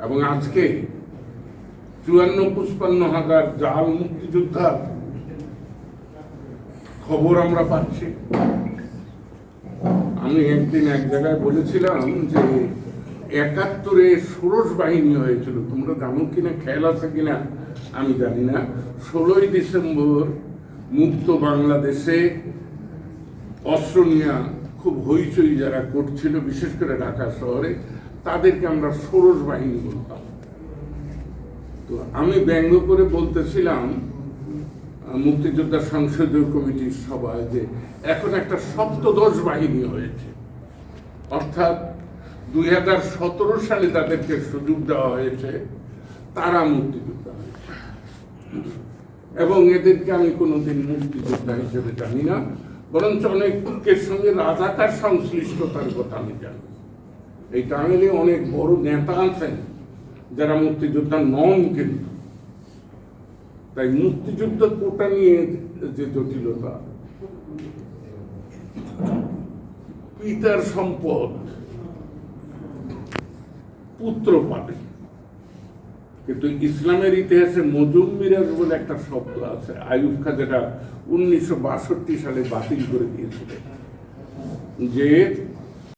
এবং আজকে 54-55 জাল মুক্তিযোদ্ধার খবর আমরা পাচ্ছি। আমি একদিন এক জায়গায় বলেছিলাম যে 71-এ ষোড়শ বাহিনী হয়েছিল, তোমরা জানো কিনা, খেয়াল আছে কিনা আমি জানি না। 16ই ডিসেম্বর মুক্ত বাংলাদেশে অস্ত্র নিয়ে খুব হইচই যারা করছিল, বিশেষ করে ঢাকা শহরে, তাদেরকে আমরা ষোড়শ বাহিনী বলতাম। তো আমি ব্যঙ্গ করে বলতেছিলাম মুক্তিযোদ্ধা সংসদীয় কমিটির সভায় যে এখন একটা সপ্তদশ বাহিনী হয়েছে, অর্থাৎ 2017 সালে তাদেরকে সুযোগ দেওয়া হয়েছে, তারা মুক্তিযোদ্ধা হয়েছে। এবং এদেরকে আমি কোনোদিন মুক্তিযোদ্ধা হিসেবে জানি না, বরঞ্চ অনেকের সঙ্গে রাজাকার সংশ্লিষ্টতার কথা আমি জানি। এই টাঙ্গাইলে অনেক বড় নেতা আছেন যারা মুক্তিযোদ্ধা নন, কিন্তু তাই মুক্তিযুদ্ধ কোটা নিয়ে যে জটিলতা, পিতার সম্পদ পুত্র পাবে, কিন্তু ইসলামের ইতিহাসে মজুমিরাজ বলে একটা শব্দ আছে, আইয়ুব খান যেটা 1962 সালে বাতিল করে দিয়েছিলেন, যে